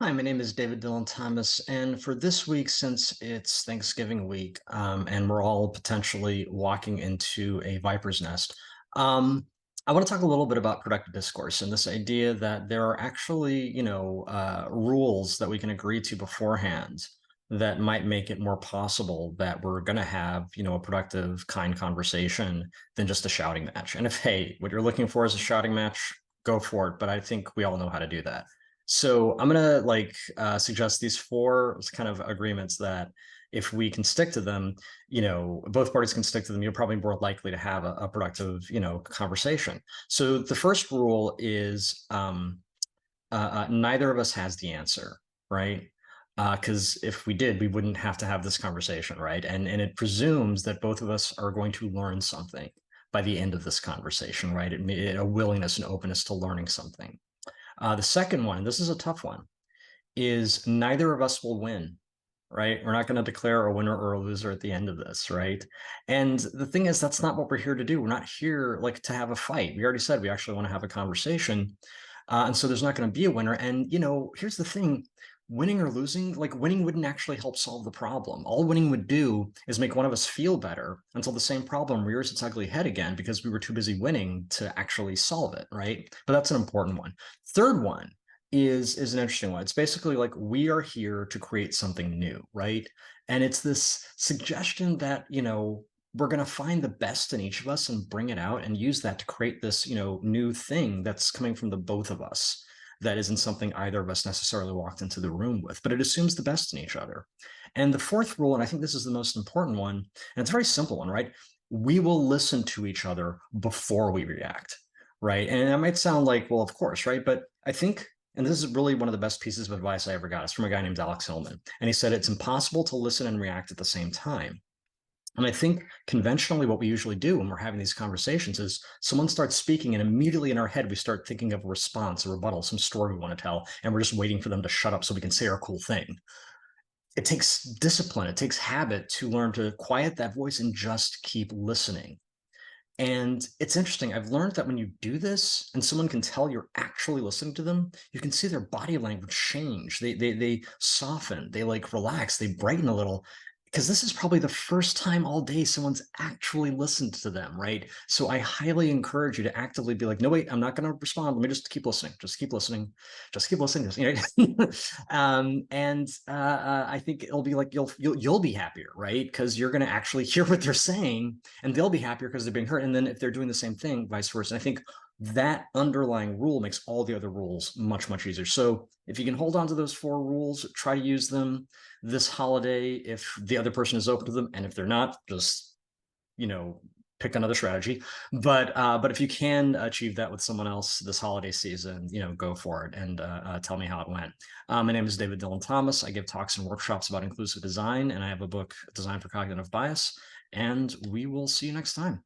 Hi, my name is David Dylan Thomas, and for this week, since it's Thanksgiving week, and we're all potentially walking into a viper's nest, I want to talk a little bit about productive discourse and this idea that there are actually, rules that we can agree to beforehand that might make it more possible that we're going to have, a productive, kind conversation than just a shouting match. And if, hey, what you're looking for is a shouting match, go for it. But I think we all know how to do that. So I'm gonna suggest these four kind of agreements that if we can stick to them, both parties can stick to them, you're probably more likely to have a productive, conversation. So the first rule is neither of us has the answer, right? Because if we did, we wouldn't have to have this conversation, right? And it presumes that both of us are going to learn something by the end of this conversation, right? A willingness and openness to learning something. The second one, and this is a tough one, is neither of us will win, right? We're not going to declare a winner or a loser at the end of this, right? And the thing is, that's not what we're here to do. We're not here like to have a fight. We already said we actually want to have a conversation. And so there's not going to be a winner. And, here's the thing, winning or losing, like winning wouldn't actually help solve the problem. All winning would do is make one of us feel better until the same problem rears its ugly head again because we were too busy winning to actually solve it, right? But that's an important one. Third one is an interesting one. It's basically like we are here to create something new, right? And it's this suggestion that, we're going to find the best in each of us and bring it out and use that to create this, new thing that's coming from the both of us that isn't something either of us necessarily walked into the room with, but it assumes the best in each other. And the fourth rule, and I think this is the most important one, and it's a very simple one, right? We will listen to each other before we react, right? And that might sound like, well, of course, right? But I think, and this is really one of the best pieces of advice I ever got, it's from a guy named Alex Hillman. And he said, it's impossible to listen and react at the same time. And I think conventionally, what we usually do when we're having these conversations is someone starts speaking, and immediately in our head, we start thinking of a response, a rebuttal, some story we want to tell, and we're just waiting for them to shut up so we can say our cool thing. It takes discipline, it takes habit to learn to quiet that voice and just keep listening. And it's interesting. I've learned that when you do this and someone can tell you're actually listening to them, you can see their body language change. They soften, they like relax, they brighten a little. Because this is probably the first time all day someone's actually listened to them, right? So I highly encourage you to actively be like, no, wait, I'm not going to respond. Let me just keep listening. Just keep listening. Just keep listening. I think it'll be like you'll be happier, right? Because you're going to actually hear what they're saying, and they'll be happier because they're being heard. And then if they're doing the same thing, vice versa. And I think that underlying rule makes all the other rules much, much easier. So if you can hold on to those four rules, try to use them this holiday if the other person is open to them. And if they're not, just, pick another strategy. But if you can achieve that with someone else this holiday season, go for it and tell me how it went. My name is David Dylan Thomas. I give talks and workshops about inclusive design, and I have a book, Design for Cognitive Bias. And we will see you next time.